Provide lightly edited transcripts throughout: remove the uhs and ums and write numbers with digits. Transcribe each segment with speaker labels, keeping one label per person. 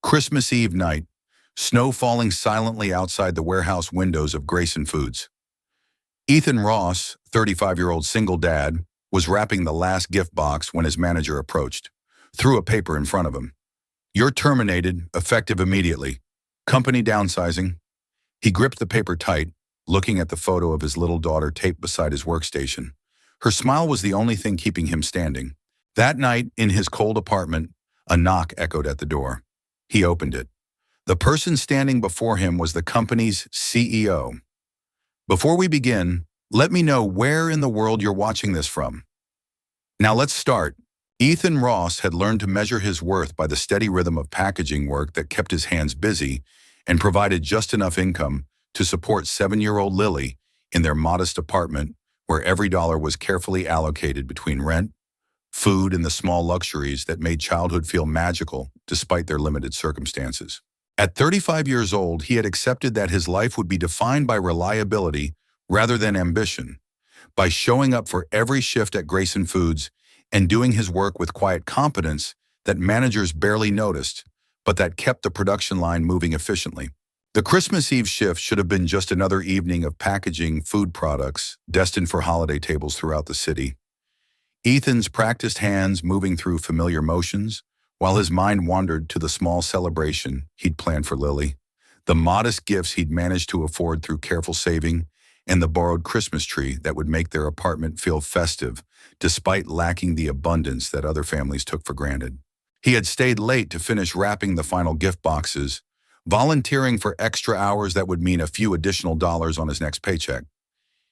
Speaker 1: Christmas Eve night, snow falling silently outside the warehouse windows of Grayson Foods. Ethan Ross, 35-year-old single dad, was wrapping the last gift box when his manager approached, threw a paper in front of him. "You're terminated, effective immediately. Company downsizing." He gripped the paper tight, looking at the photo of his little daughter taped beside his workstation. Her smile was the only thing keeping him standing. That night, in his cold apartment, a knock echoed at the door. He opened it. The person standing before him was the company's CEO. "Before we begin, let me know where in the world you're watching this from." Now let's start. Ethan Ross had learned to measure his worth by the steady rhythm of packaging work that kept his hands busy and provided just enough income to support 7-year-old Lily in their modest apartment where every dollar was carefully allocated between rent, food, and the small luxuries that made childhood feel magical despite their limited circumstances. At 35 years old, he had accepted that his life would be defined by reliability rather than ambition, by showing up for every shift at Grayson Foods and doing his work with quiet competence that managers barely noticed, but that kept the production line moving efficiently. The Christmas Eve shift should have been just another evening of packaging food products destined for holiday tables throughout the city. Ethan's practiced hands moving through familiar motions, while his mind wandered to the small celebration he'd planned for Lily, the modest gifts he'd managed to afford through careful saving, and the borrowed Christmas tree that would make their apartment feel festive, despite lacking the abundance that other families took for granted. He had stayed late to finish wrapping the final gift boxes, volunteering for extra hours that would mean a few additional dollars on his next paycheck.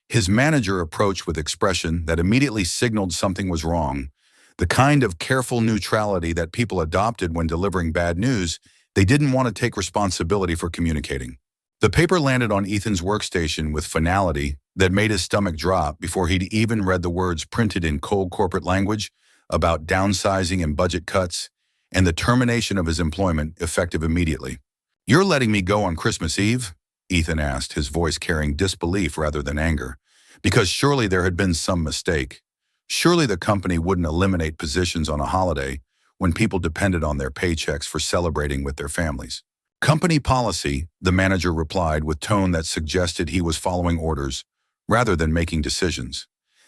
Speaker 1: His manager approached with expression that immediately signaled something was wrong, the kind of careful neutrality that people adopted when delivering bad news they didn't want to take responsibility for communicating. The paper landed on Ethan's workstation with finality that made his stomach drop before he'd even read the words printed in cold corporate language about downsizing and budget cuts and the termination of his employment effective immediately. "You're letting me go on Christmas Eve?" Ethan asked, his voice carrying disbelief rather than anger, because surely there had been some mistake. Surely the company wouldn't eliminate positions on a holiday when people depended on their paychecks for celebrating with their families. "Company policy," the manager replied with tone that suggested he was following orders rather than making decisions.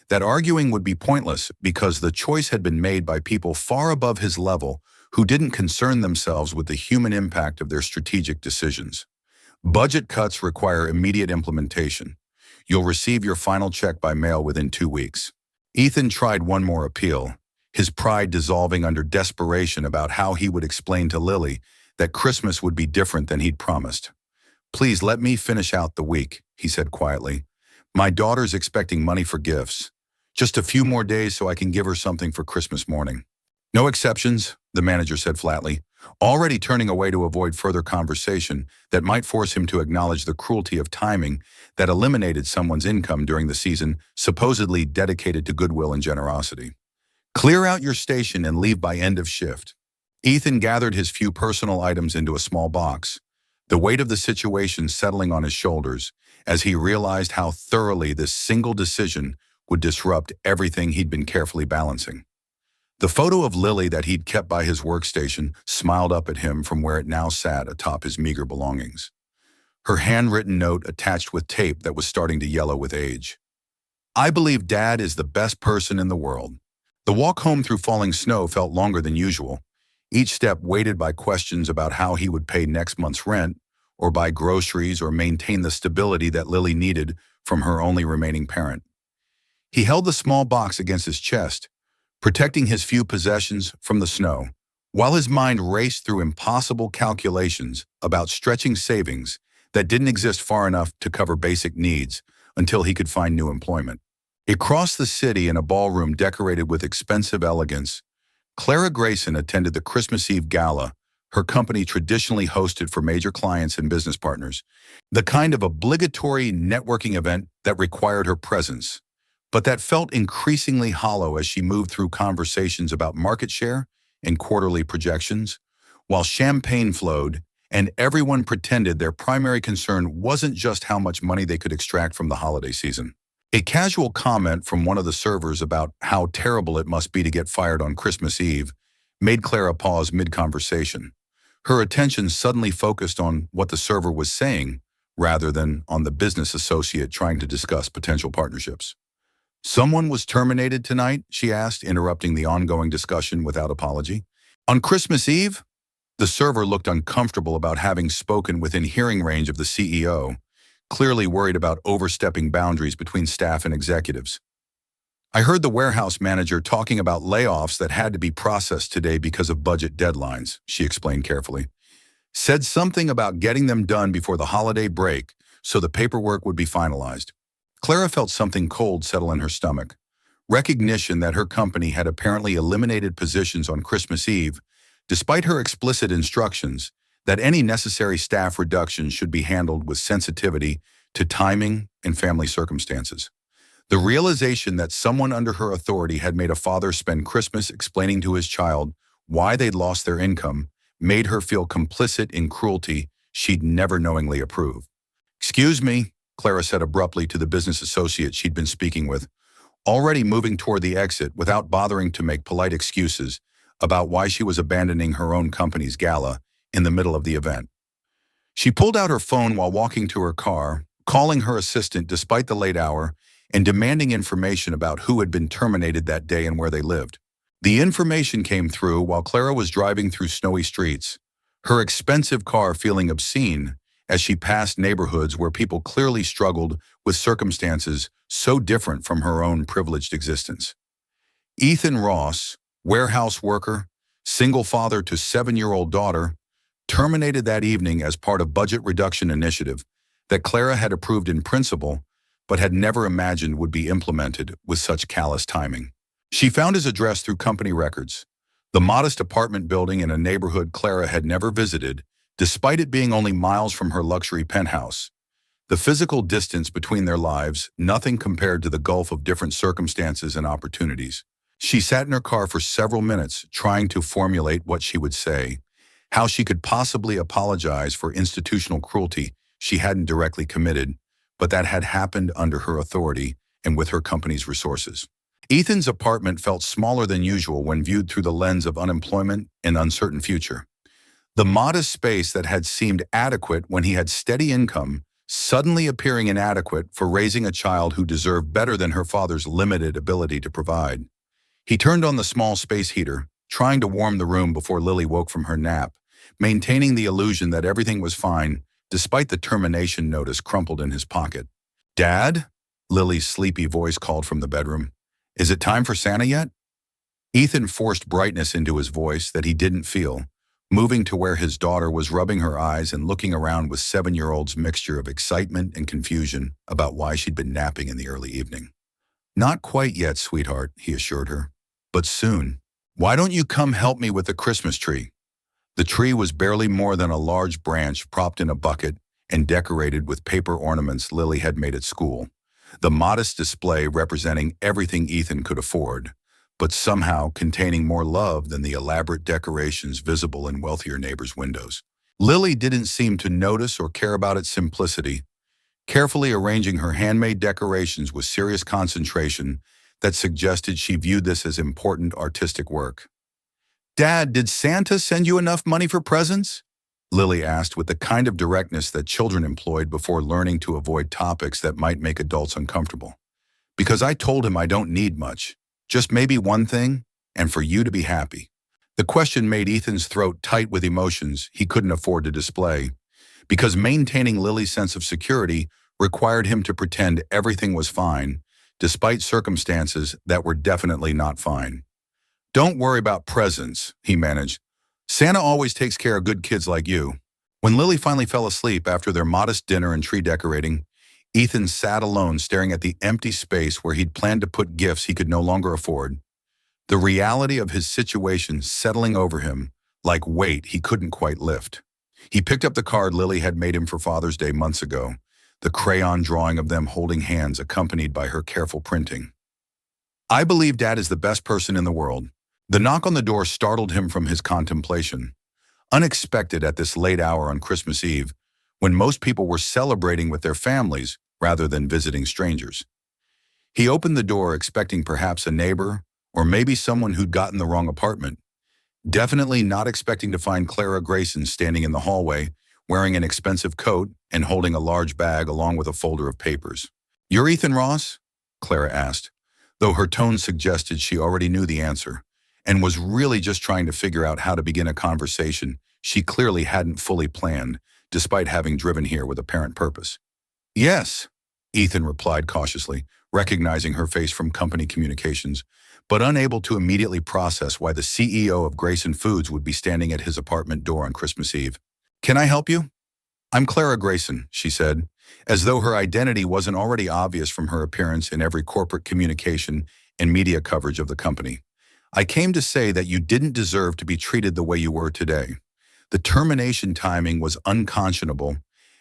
Speaker 1: That arguing would be pointless because the choice had been made by people far above his level who didn't concern themselves with the human impact of their strategic decisions. "Budget cuts require immediate implementation. You'll receive your final check by mail within 2 weeks." Ethan tried one more appeal, his pride dissolving under desperation about how he would explain to Lily that Christmas would be different than he'd promised. "Please let me finish out the week," he said quietly. "My daughter's expecting money for gifts. Just a few more days so I can give her something for Christmas morning." "No exceptions," the manager said flatly, already turning away to avoid further conversation that might force him to acknowledge the cruelty of timing that eliminated someone's income during the season supposedly dedicated to goodwill and generosity. "Clear out your station and leave by end of shift." Ethan gathered his few personal items into a small box, the weight of the situation settling on his shoulders as he realized how thoroughly this single decision would disrupt everything he'd been carefully balancing. The photo of Lily that he'd kept by his workstation smiled up at him from where it now sat atop his meager belongings. Her handwritten note attached with tape that was starting to yellow with age. "I believe Dad is the best person in the world." The walk home through falling snow felt longer than usual, each step weighted by questions about how he would pay next month's rent, or buy groceries, or maintain the stability that Lily needed from her only remaining parent. He held the small box against his chest, protecting his few possessions from the snow, while his mind raced through impossible calculations about stretching savings that didn't exist far enough to cover basic needs until he could find new employment. Across the city in a ballroom decorated with expensive elegance, Clara Grayson attended the Christmas Eve gala her company traditionally hosted for major clients and business partners, the kind of obligatory networking event that required her presence, but that felt increasingly hollow as she moved through conversations about market share and quarterly projections, while champagne flowed and everyone pretended their primary concern wasn't just how much money they could extract from the holiday season. A casual comment from one of the servers about how terrible it must be to get fired on Christmas Eve made Clara pause mid-conversation, Her attention suddenly focused on what the server was saying rather than on the business associate trying to discuss potential partnerships. "Someone was terminated tonight?" she asked, interrupting the ongoing discussion without apology. "On Christmas Eve?" The server looked uncomfortable about having spoken within hearing range of the CEO, clearly worried about overstepping boundaries between staff and executives. "I heard the warehouse manager talking about layoffs that had to be processed today because of budget deadlines," she explained carefully. "Said something about getting them done before the holiday break so the paperwork would be finalized." Clara felt something cold settle in her stomach. Recognition that her company had apparently eliminated positions on Christmas Eve, despite her explicit instructions that any necessary staff reductions should be handled with sensitivity to timing and family circumstances. The realization that someone under her authority had made a father spend Christmas explaining to his child why they'd lost their income made her feel complicit in cruelty she'd never knowingly approved. "Excuse me," Clara said abruptly to the business associate she'd been speaking with, already moving toward the exit without bothering to make polite excuses about why she was abandoning her own company's gala in the middle of the event. She pulled out her phone while walking to her car, calling her assistant despite the late hour and demanding information about who had been terminated that day and where they lived. The information came through while Clara was driving through snowy streets, her expensive car feeling obscene as she passed neighborhoods where people clearly struggled with circumstances so different from her own privileged existence. Ethan Ross, warehouse worker, single father to 7-year-old daughter, terminated that evening as part of budget reduction initiative that Clara had approved in principle but had never imagined would be implemented with such callous timing. She found his address through company records, the modest apartment building in a neighborhood Clara had never visited, despite it being only miles from her luxury penthouse. The physical distance between their lives, nothing compared to the gulf of different circumstances and opportunities. She sat in her car for several minutes trying to formulate what she would say, how she could possibly apologize for institutional cruelty she hadn't directly committed, but that had happened under her authority and with her company's resources. Ethan's apartment felt smaller than usual when viewed through the lens of unemployment and uncertain future. The modest space that had seemed adequate when he had steady income, suddenly appearing inadequate for raising a child who deserved better than her father's limited ability to provide. He turned on the small space heater, trying to warm the room before Lily woke from her nap, maintaining the illusion that everything was fine despite the termination notice crumpled in his pocket. "Dad?" Lily's sleepy voice called from the bedroom. "Is it time for Santa yet?" Ethan forced brightness into his voice that he didn't feel, moving to where his daughter was rubbing her eyes and looking around with 7-year-old's mixture of excitement and confusion about why she'd been napping in the early evening. "Not quite yet, sweetheart," he assured her. "But soon. Why don't you come help me with the Christmas tree?" The tree was barely more than a large branch propped in a bucket and decorated with paper ornaments Lily had made at school, the modest display representing everything Ethan could afford, but somehow containing more love than the elaborate decorations visible in wealthier neighbors' windows. Lily didn't seem to notice or care about its simplicity, carefully arranging her handmade decorations with serious concentration that suggested she viewed this as important artistic work. "Dad, did Santa send you enough money for presents?" Lily asked with the kind of directness that children employed before learning to avoid topics that might make adults uncomfortable. "Because I told him I don't need much. Just maybe one thing, and for you to be happy." The question made Ethan's throat tight with emotions he couldn't afford to display, because maintaining Lily's sense of security required him to pretend everything was fine, despite circumstances that were definitely not fine. "Don't worry about presents," he managed. "Santa always takes care of good kids like you." When Lily finally fell asleep after their modest dinner and tree decorating, Ethan sat alone staring at the empty space where he'd planned to put gifts he could no longer afford. The reality of his situation settling over him like weight he couldn't quite lift. He picked up the card Lily had made him for Father's Day months ago, the crayon drawing of them holding hands accompanied by her careful printing. "I believe Dad is the best person in the world." The knock on the door startled him from his contemplation. Unexpected at this late hour on Christmas Eve, when most people were celebrating with their families rather than visiting strangers. He opened the door expecting perhaps a neighbor or maybe someone who'd gotten the wrong apartment. definitely not expecting to find Clara Grayson standing in the hallway, wearing an expensive coat and holding a large bag along with a folder of papers. "You're Ethan Ross?" Clara asked, though her tone suggested she already knew the answer and was really just trying to figure out how to begin a conversation she clearly hadn't fully planned, despite having driven here with apparent purpose. "Yes," Ethan replied cautiously, recognizing her face from company communications, but unable to immediately process why the CEO of Grayson Foods would be standing at his apartment door on Christmas Eve. "Can I help you?" "I'm Clara Grayson," she said, as though her identity wasn't already obvious from her appearance in every corporate communication and media coverage of the company. "I came to say that you didn't deserve to be treated the way you were today. The termination timing was unconscionable,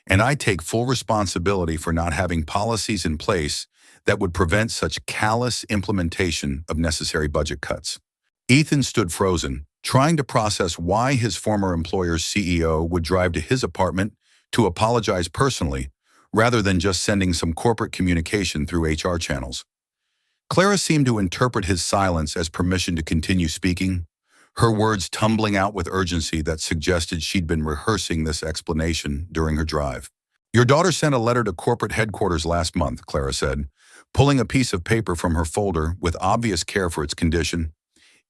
Speaker 1: and I take full responsibility for not having policies in place that would prevent such callous implementation of necessary budget cuts." Ethan stood frozen, trying to process why his former employer's CEO would drive to his apartment to apologize personally, rather than just sending some corporate communication through HR channels. Clara seemed to interpret his silence as permission to continue speaking, her words tumbling out with urgency that suggested she'd been rehearsing this explanation during her drive. "Your daughter sent a letter to corporate headquarters last month," Clara said, pulling a piece of paper from her folder with obvious care for its condition.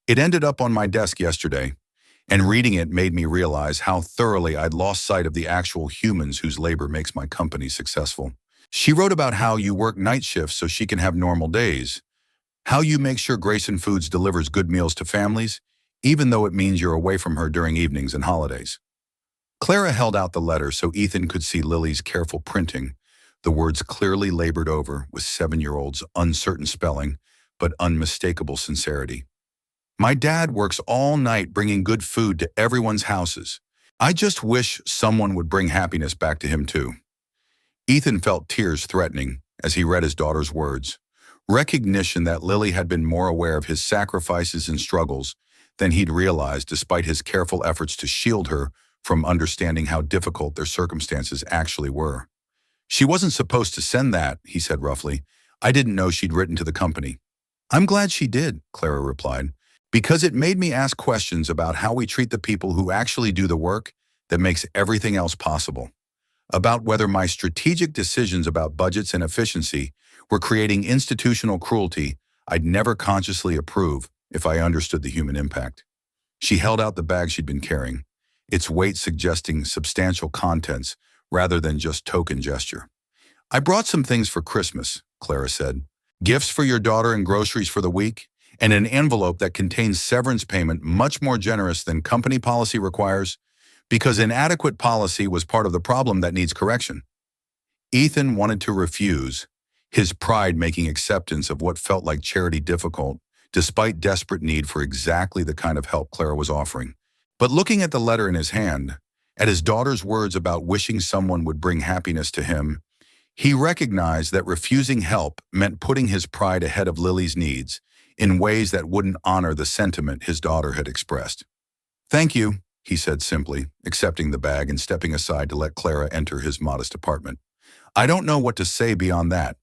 Speaker 1: "It ended up on my desk yesterday, and reading it made me realize how thoroughly I'd lost sight of the actual humans whose labor makes my company successful. She wrote about how you work night shifts so she can have normal days, how you make sure Grayson Foods delivers good meals to families, even though it means you're away from her during evenings and holidays." Clara held out the letter so Ethan could see Lily's careful printing, the words clearly labored over with 7-year-old's uncertain spelling, but unmistakable sincerity. "My dad works all night bringing good food to everyone's houses. I just wish someone would bring happiness back to him too." Ethan felt tears threatening as he read his daughter's words. Recognition that Lily had been more aware of his sacrifices and struggles than he'd realized, despite his careful efforts to shield her from understanding how difficult their circumstances actually were. "She wasn't supposed to send that," he said roughly. "I didn't know she'd written to the company." "I'm glad she did," Clara replied, "because it made me ask questions about how we treat the people who actually do the work that makes everything else possible. About whether my strategic decisions about budgets and efficiency were creating institutional cruelty I'd never consciously approve if I understood the human impact." She held out the bag she'd been carrying, its weight suggesting substantial contents rather than just token gesture. "I brought some things for Christmas," Clara said. "Gifts for your daughter and groceries for the week, and an envelope that contains severance payment much more generous than company policy requires, because inadequate policy was part of the problem that needs correction." Ethan wanted to refuse, his pride making acceptance of what felt like charity difficult, despite desperate need for exactly the kind of help Clara was offering. But looking at the letter in his hand, at his daughter's words about wishing someone would bring happiness to him, he recognized that refusing help meant putting his pride ahead of Lily's needs in ways that wouldn't honor the sentiment his daughter had expressed. "Thank you," he said simply, accepting the bag and stepping aside to let Clara enter his modest apartment. "I don't know what to say beyond that.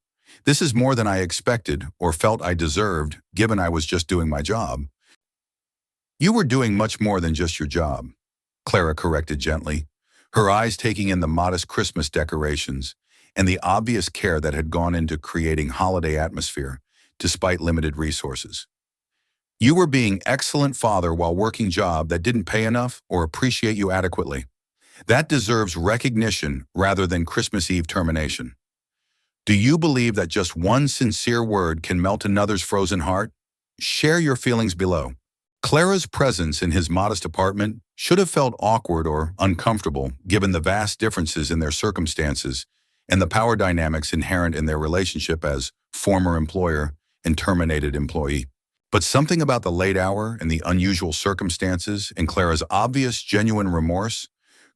Speaker 1: This is more than I expected or felt I deserved, given I was just doing my job." "You were doing much more than just your job," Clara corrected gently, her eyes taking in the modest Christmas decorations and the obvious care that had gone into creating holiday atmosphere despite limited resources. "You were being excellent father while working job that didn't pay enough or appreciate you adequately. That deserves recognition rather than Christmas Eve termination. Do you believe that just one sincere word can melt another's frozen heart? Share your feelings below." Clara's presence in his modest apartment should have felt awkward or uncomfortable given the vast differences in their circumstances and the power dynamics inherent in their relationship as former employer and terminated employee. But something about the late hour and the unusual circumstances and Clara's obvious, genuine remorse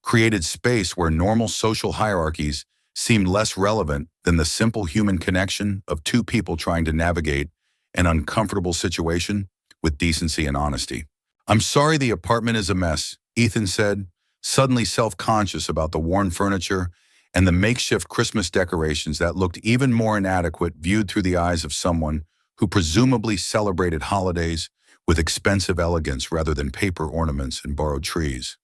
Speaker 1: created space where normal social hierarchies seemed less relevant than the simple human connection of two people trying to navigate an uncomfortable situation with decency and honesty. "I'm sorry the apartment is a mess," Ethan said, suddenly self-conscious about the worn furniture and the makeshift Christmas decorations that looked even more inadequate viewed through the eyes of someone who presumably celebrated holidays with expensive elegance rather than paper ornaments and borrowed trees.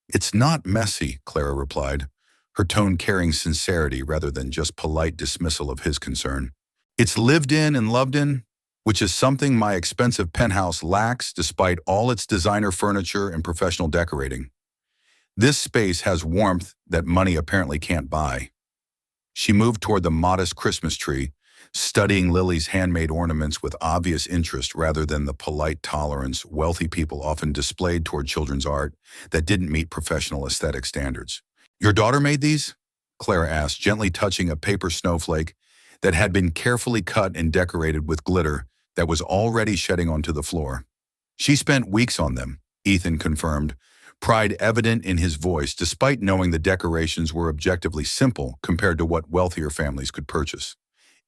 Speaker 1: "It's not messy," Clara replied, her tone carrying sincerity rather than just polite dismissal of his concern. "It's lived in and loved in, which is something my expensive penthouse lacks despite all its designer furniture and professional decorating. This space has warmth that money apparently can't buy." She moved toward the modest Christmas tree, studying Lily's handmade ornaments with obvious interest rather than the polite tolerance wealthy people often displayed toward children's art that didn't meet professional aesthetic standards. "Your daughter made these?" Clara asked, gently touching a paper snowflake that had been carefully cut and decorated with glitter that was already shedding onto the floor. "She spent weeks on them," Ethan confirmed, pride evident in his voice despite knowing the decorations were objectively simple compared to what wealthier families could purchase.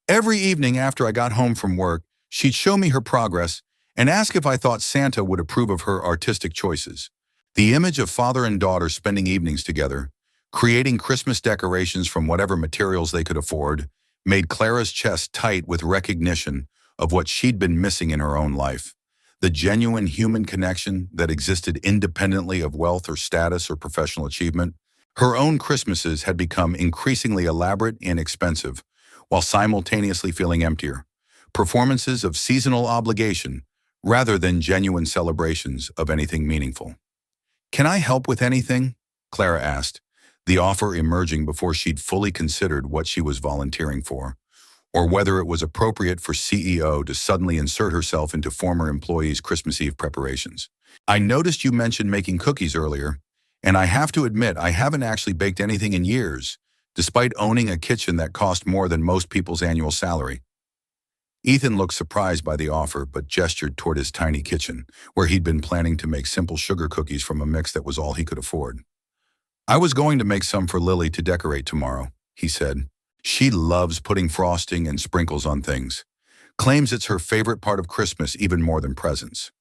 Speaker 1: "Every evening after I got home from work, she'd show me her progress and ask if I thought Santa would approve of her artistic choices." The image of father and daughter spending evenings together, creating Christmas decorations from whatever materials they could afford, made Clara's chest tight with recognition of what she'd been missing in her own life. The genuine human connection that existed independently of wealth or status or professional achievement. Her own Christmases had become increasingly elaborate and expensive, while simultaneously feeling emptier. Performances of seasonal obligation, rather than genuine celebrations of anything meaningful. "Can I help with anything?" Clara asked, the offer emerging before she'd fully considered what she was volunteering for, or whether it was appropriate for CEO to suddenly insert herself into former employees' Christmas Eve preparations. "I noticed you mentioned making cookies earlier, and I have to admit I haven't actually baked anything in years, despite owning a kitchen that cost more than most people's annual salary." Ethan looked surprised by the offer but gestured toward his tiny kitchen, where he'd been planning to make simple sugar cookies from a mix that was all he could afford. "I was going to make some for Lily to decorate tomorrow," he said. "She loves putting frosting and sprinkles on things. Claims it's her favorite part of Christmas even more than presents."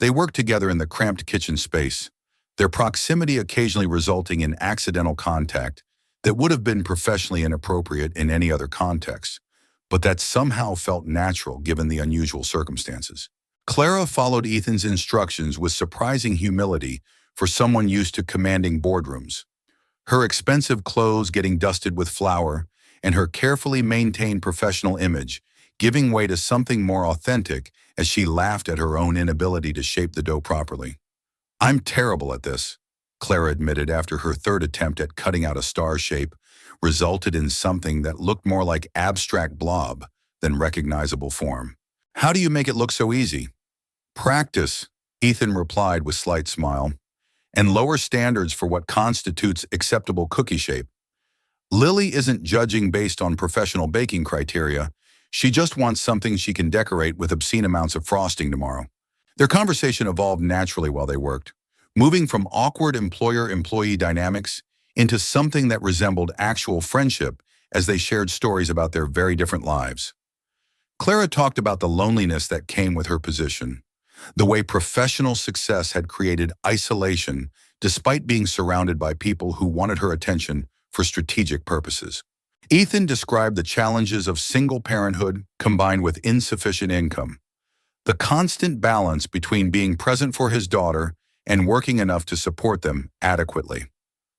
Speaker 1: They worked together in the cramped kitchen space, their proximity occasionally resulting in accidental contact that would have been professionally inappropriate in any other context, but that somehow felt natural given the unusual circumstances. Clara followed Ethan's instructions with surprising humility for someone used to commanding boardrooms. Her expensive clothes getting dusted with flour, and her carefully maintained professional image giving way to something more authentic as she laughed at her own inability to shape the dough properly. "I'm terrible at this," Clara admitted after her third attempt at cutting out a star shape resulted in something that looked more like abstract blob than recognizable form. "How do you make it look so easy?" "Practice," Ethan replied with slight smile, "and lower standards for what constitutes acceptable cookie shape. Lily isn't judging based on professional baking criteria. She just wants something she can decorate with obscene amounts of frosting tomorrow." Their conversation evolved naturally while they worked, moving from awkward employer-employee dynamics into something that resembled actual friendship as they shared stories about their very different lives. Clara talked about the loneliness that came with her position, the way professional success had created isolation despite being surrounded by people who wanted her attention for strategic purposes. Ethan described the challenges of single parenthood combined with insufficient income, the constant balance between being present for his daughter and working enough to support them adequately.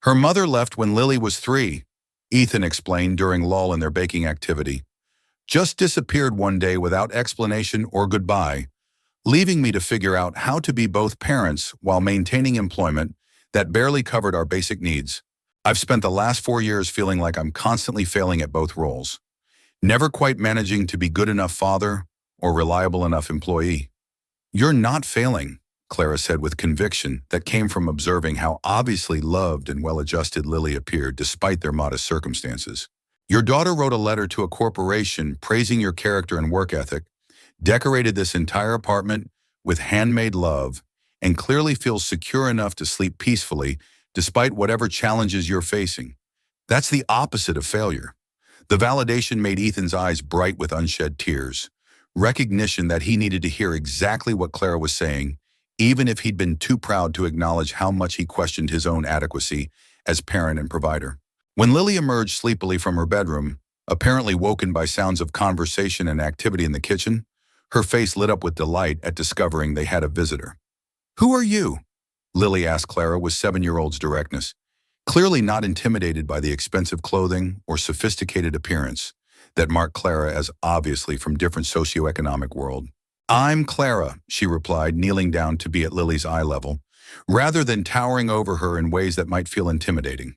Speaker 1: "Her mother left when Lily was 3, Ethan explained during lull in their baking activity. "Just disappeared one day without explanation or goodbye, leaving me to figure out how to be both parents while maintaining employment that barely covered our basic needs. I've spent the last 4 years feeling like I'm constantly failing at both roles, never quite managing to be good enough father or reliable enough employee." "You're not failing," Clara said with conviction that came from observing how obviously loved and well-adjusted Lily appeared despite their modest circumstances. "Your daughter wrote a letter to a corporation praising your character and work ethic, decorated this entire apartment with handmade love, and clearly feels secure enough to sleep peacefully despite whatever challenges you're facing. That's the opposite of failure." The validation made Ethan's eyes bright with unshed tears, recognition that he needed to hear exactly what Clara was saying, even if he'd been too proud to acknowledge how much he questioned his own adequacy as parent and provider. When Lily emerged sleepily from her bedroom, apparently woken by sounds of conversation and activity in the kitchen, Her face lit up with delight at discovering they had a visitor. "Who are you?" Lily asked Clara with 7-year-old's directness, clearly not intimidated by the expensive clothing or sophisticated appearance that marked Clara as obviously from different socioeconomic world. "I'm Clara," she replied, kneeling down to be at Lily's eye level, rather than towering over her in ways that might feel intimidating.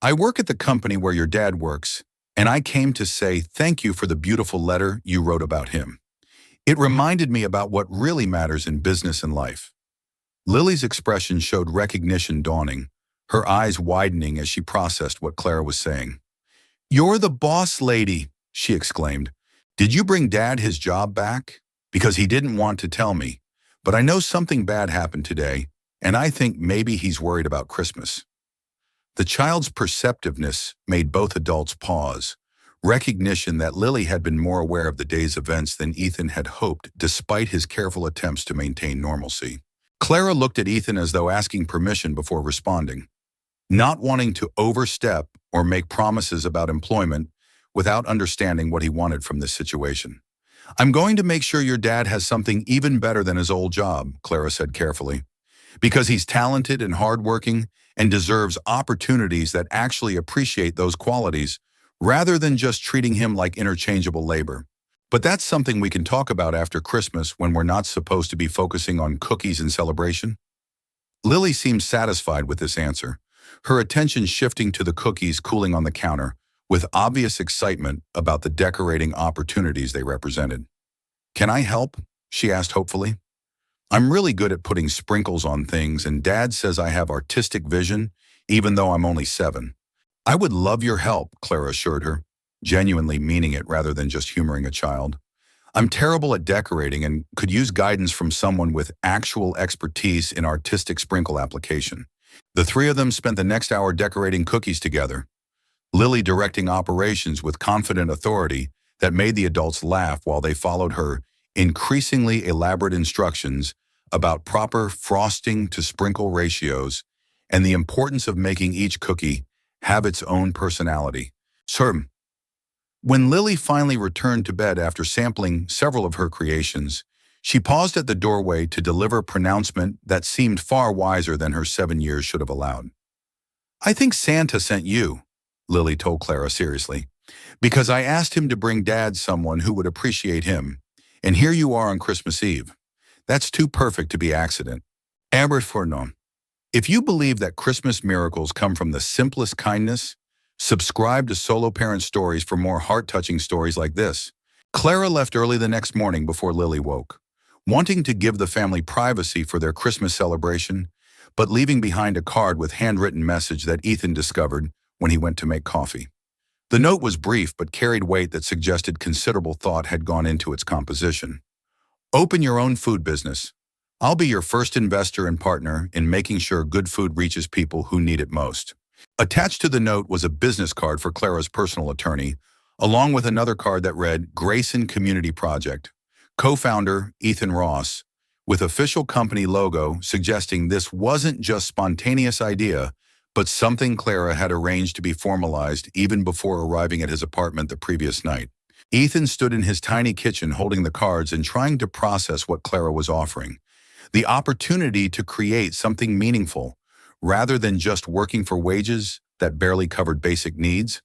Speaker 1: "I work at the company where your dad works, and I came to say thank you for the beautiful letter you wrote about him. It reminded me about what really matters in business and life." Lily's expression showed recognition dawning, her eyes widening as she processed what Clara was saying. "You're the boss lady," she exclaimed. "Did you bring Dad his job back? Because he didn't want to tell me, but I know something bad happened today, and I think maybe he's worried about Christmas." The child's perceptiveness made both adults pause, recognition that Lily had been more aware of the day's events than Ethan had hoped despite his careful attempts to maintain normalcy. Clara looked at Ethan as though asking permission before responding, not wanting to overstep or make promises about employment without understanding what he wanted from this situation. "I'm going to make sure your dad has something even better than his old job," Clara said carefully, "because he's talented and hardworking and deserves opportunities that actually appreciate those qualities rather than just treating him like interchangeable labor. But that's something we can talk about after Christmas when we're not supposed to be focusing on cookies and celebration." Lily seemed satisfied with this answer, her attention shifting to the cookies cooling on the counter, with obvious excitement about the decorating opportunities they represented. "Can I help?" she asked hopefully. "I'm really good at putting sprinkles on things, and Dad says I have artistic vision, even though I'm only 7. "I would love your help," Clara assured her, genuinely meaning it rather than just humoring a child. "I'm terrible at decorating and could use guidance from someone with actual expertise in artistic sprinkle application." The three of them spent the next hour decorating cookies together, Lily directing operations with confident authority that made the adults laugh while they followed her increasingly elaborate instructions about proper frosting to sprinkle ratios and the importance of making each cookie have its own personality. When Lily finally returned to bed after sampling several of her creations, she paused at the doorway to deliver a pronouncement that seemed far wiser than her 7 years should have allowed. "I think Santa sent you," Lily told Clara seriously, "because I asked him to bring Dad someone who would appreciate him, and here you are on Christmas Eve. That's too perfect to be accident." Fornon. If you believe that Christmas miracles come from the simplest kindness, subscribe to Solo Parent Stories for more heart-touching stories like this. Clara left early the next morning before Lily woke, wanting to give the family privacy for their Christmas celebration, but leaving behind a card with handwritten message that Ethan discovered when he went to make coffee. The note was brief but carried weight that suggested considerable thought had gone into its composition. "Open your own food business. I'll be your first investor and partner in making sure good food reaches people who need it most." Attached to the note was a business card for Clara's personal attorney, along with another card that read Grayson Community Project, co-founder Ethan Ross, with official company logo suggesting this wasn't just spontaneous idea, but something Clara had arranged to be formalized even before arriving at his apartment the previous night. Ethan stood in his tiny kitchen holding the cards and trying to process what Clara was offering. The opportunity to create something meaningful, rather than just working for wages that barely covered basic needs.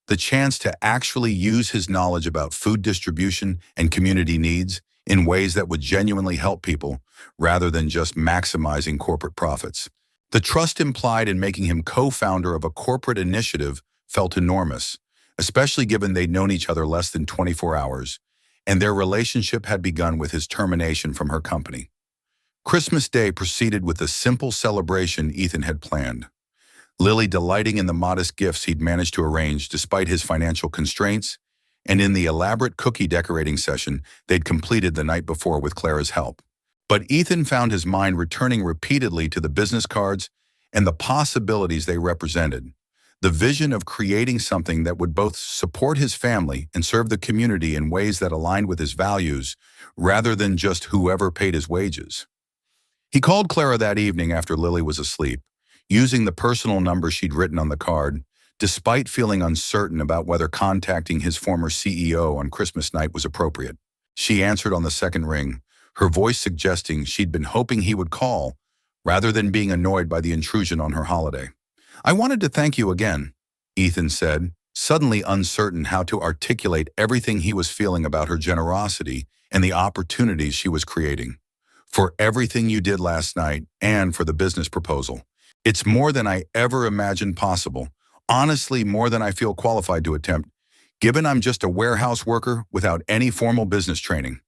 Speaker 1: The chance to actually use his knowledge about food distribution and community needs in ways that would genuinely help people, rather than just maximizing corporate profits. The trust implied in making him co-founder of a corporate initiative felt enormous, especially given they'd known each other less than 24 hours, and their relationship had begun with his termination from her company. Christmas Day proceeded with the simple celebration Ethan had planned, Lily delighting in the modest gifts he'd managed to arrange despite his financial constraints, and in the elaborate cookie decorating session they'd completed the night before with Clara's help. But Ethan found his mind returning repeatedly to the business cards and the possibilities they represented, the vision of creating something that would both support his family and serve the community in ways that aligned with his values, rather than just whoever paid his wages. He called Clara that evening after Lily was asleep, using the personal number she'd written on the card, despite feeling uncertain about whether contacting his former CEO on Christmas night was appropriate. She answered on the second ring, her voice suggesting she'd been hoping he would call, rather than being annoyed by the intrusion on her holiday. "I wanted to thank you again," Ethan said, suddenly uncertain how to articulate everything he was feeling about her generosity and the opportunities she was creating. "For everything you did last night and for the business proposal. It's more than I ever imagined possible. Honestly, more than I feel qualified to attempt, given I'm just a warehouse worker without any formal business training."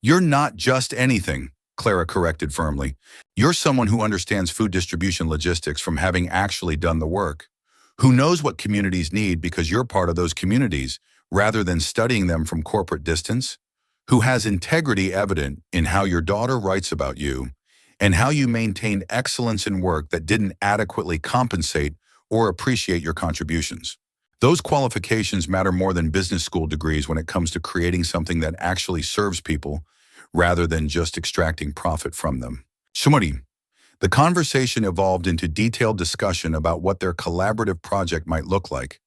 Speaker 1: "You're not just anything," Clara corrected firmly. "You're someone who understands food distribution logistics from having actually done the work, who knows what communities need because you're part of those communities rather than studying them from corporate distance, who has integrity evident in how your daughter writes about you and how you maintained excellence in work that didn't adequately compensate or appreciate your contributions. Those qualifications matter more than business school degrees when it comes to creating something that actually serves people rather than just extracting profit from them." Shumari. The conversation evolved into detailed discussion about what their collaborative project might look like.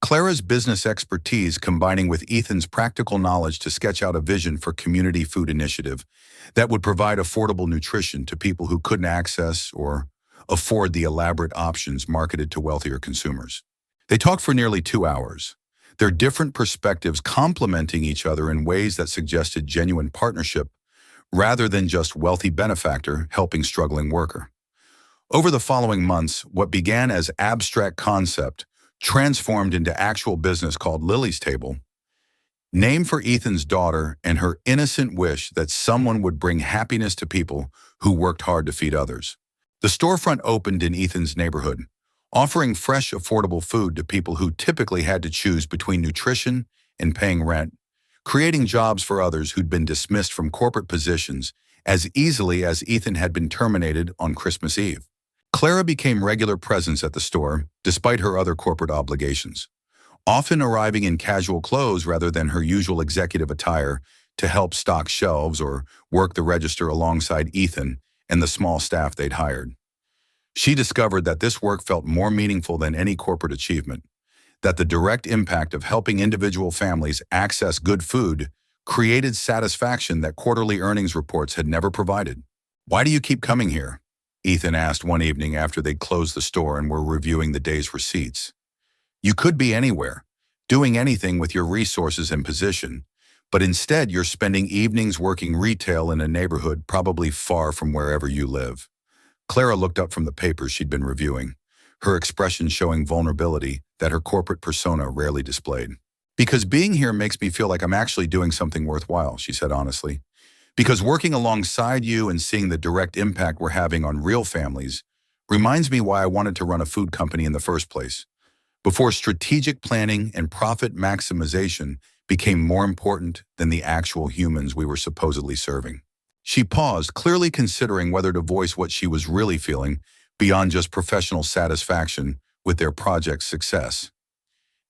Speaker 1: Clara's business expertise combining with Ethan's practical knowledge to sketch out a vision for community food initiative that would provide affordable nutrition to people who couldn't access or afford the elaborate options marketed to wealthier consumers. They talked for nearly 2 hours, their different perspectives complementing each other in ways that suggested genuine partnership rather than just wealthy benefactor helping struggling worker. Over the following months, what began as abstract concept transformed into actual business called Lily's Table, named for Ethan's daughter and her innocent wish that someone would bring happiness to people who worked hard to feed others. The storefront opened in Ethan's neighborhood, offering fresh, affordable food to people who typically had to choose between nutrition and paying rent, creating jobs for others who'd been dismissed from corporate positions as easily as Ethan had been terminated on Christmas Eve. Clara became regular presence at the store, despite her other corporate obligations, often arriving in casual clothes rather than her usual executive attire to help stock shelves or work the register alongside Ethan and the small staff they'd hired. She discovered that this work felt more meaningful than any corporate achievement, that the direct impact of helping individual families access good food created satisfaction that quarterly earnings reports had never provided. "Why do you keep coming here?" Ethan asked one evening after they'd closed the store and were reviewing the day's receipts. "You could be anywhere, doing anything with your resources and position, but instead you're spending evenings working retail in a neighborhood probably far from wherever you live." Clara looked up from the papers she'd been reviewing, her expression showing vulnerability that her corporate persona rarely displayed. "Because being here makes me feel like I'm actually doing something worthwhile," she said honestly. "Because working alongside you and seeing the direct impact we're having on real families reminds me why I wanted to run a food company in the first place, before strategic planning and profit maximization became more important than the actual humans we were supposedly serving." She paused, clearly considering whether to voice what she was really feeling beyond just professional satisfaction with their project's success.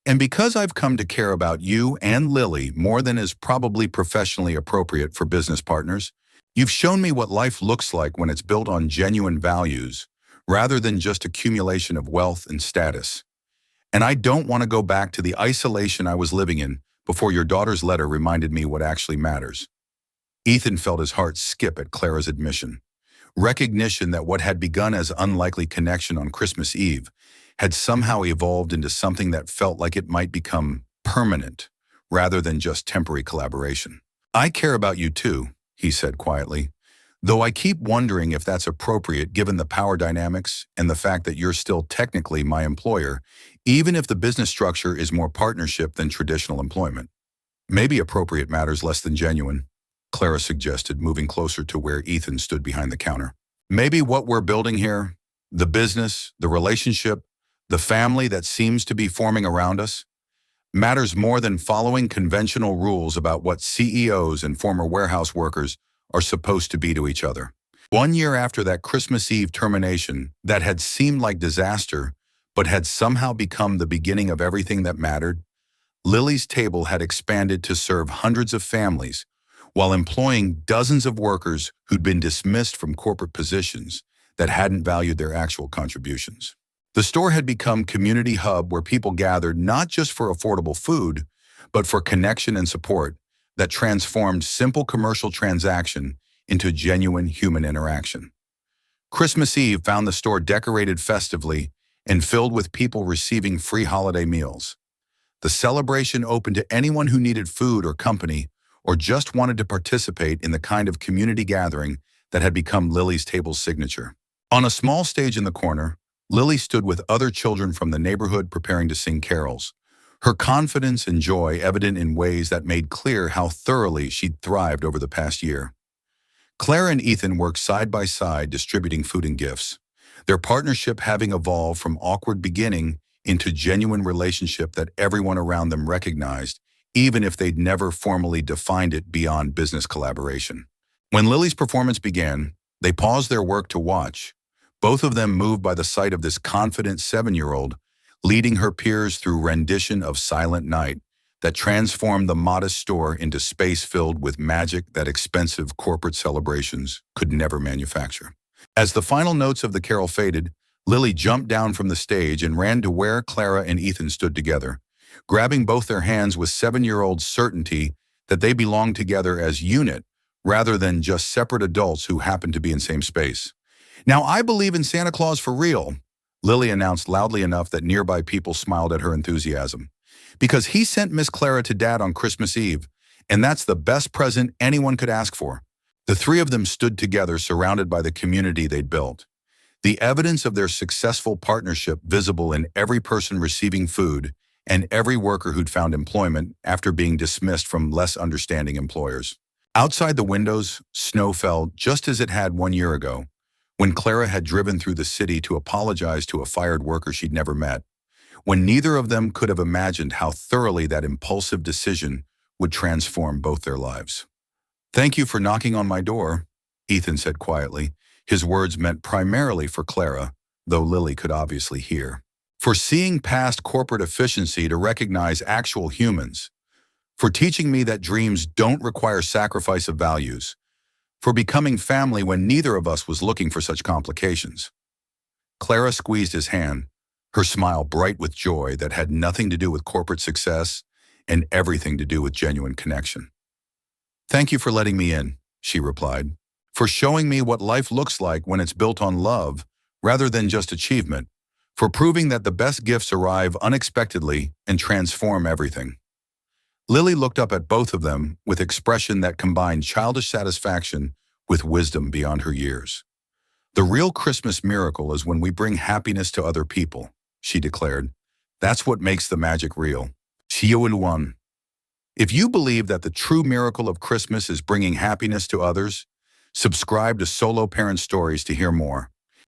Speaker 1: "And because I've come to care about you and Lily more than is probably professionally appropriate for business partners, you've shown me what life looks like when it's built on genuine values, rather than just accumulation of wealth and status. And I don't want to go back to the isolation I was living in before your daughter's letter reminded me what actually matters." Ethan felt his heart skip at Clara's admission. Recognition that what had begun as unlikely connection on Christmas Eve had somehow evolved into something that felt like it might become permanent, rather than just temporary collaboration. "I care about you too," he said quietly, "though I keep wondering if that's appropriate given the power dynamics and the fact that you're still technically my employer, even if the business structure is more partnership than traditional employment." "Maybe appropriate matters less than genuine," Clara suggested, moving closer to where Ethan stood behind the counter. "Maybe what we're building here, the business, the relationship, the family that seems to be forming around us, matters more than following conventional rules about what CEOs and former warehouse workers are supposed to be to each other." 1 year after that Christmas Eve termination that had seemed like disaster, but had somehow become the beginning of everything that mattered, Lily's Table had expanded to serve hundreds of families while employing dozens of workers who'd been dismissed from corporate positions that hadn't valued their actual contributions. The store had become a community hub where people gathered not just for affordable food, but for connection and support, that transformed simple commercial transaction into genuine human interaction. Christmas Eve found the store decorated festively and filled with people receiving free holiday meals. The celebration opened to anyone who needed food or company or just wanted to participate in the kind of community gathering that had become Lily's table's signature. On a small stage in the corner, Lily stood with other children from the neighborhood preparing to sing carols, her confidence and joy evident in ways that made clear how thoroughly she'd thrived over the past year. Clara and Ethan worked side by side distributing food and gifts, their partnership having evolved from awkward beginning into genuine relationship that everyone around them recognized, even if they'd never formally defined it beyond business collaboration. When Lily's performance began, they paused their work to watch, both of them moved by the sight of this confident 7-year-old leading her peers through rendition of Silent Night that transformed the modest store into space filled with magic that expensive corporate celebrations could never manufacture. As the final notes of the carol faded, Lily jumped down from the stage and ran to where Clara and Ethan stood together, grabbing both their hands with 7-year-old certainty that they belonged together as unit rather than just separate adults who happened to be in same space. "Now I believe in Santa Claus for real," Lily announced loudly enough that nearby people smiled at her enthusiasm. "Because he sent Miss Clara to Dad on Christmas Eve, and that's the best present anyone could ask for." The three of them stood together surrounded by the community they'd built, the evidence of their successful partnership visible in every person receiving food and every worker who'd found employment after being dismissed from less understanding employers. Outside the windows, snow fell just as it had 1 year ago, when Clara had driven through the city to apologize to a fired worker she'd never met, when neither of them could have imagined how thoroughly that impulsive decision would transform both their lives. "Thank you for knocking on my door," Ethan said quietly, his words meant primarily for Clara, though Lily could obviously hear. "For seeing past corporate efficiency to recognize actual humans, for teaching me that dreams don't require sacrifice of values, for becoming family when neither of us was looking for such complications." Clara squeezed his hand, her smile bright with joy that had nothing to do with corporate success and everything to do with genuine connection. "Thank you for letting me in," she replied, "for showing me what life looks like when it's built on love rather than just achievement, for proving that the best gifts arrive unexpectedly and transform everything." Lily looked up at both of them with expression that combined childish satisfaction with wisdom beyond her years. "The real Christmas miracle is when we bring happiness to other people," she declared. "That's what makes the magic real." One. If you believe that the true miracle of Christmas is bringing happiness to others, subscribe to Solo Parent Stories to hear more.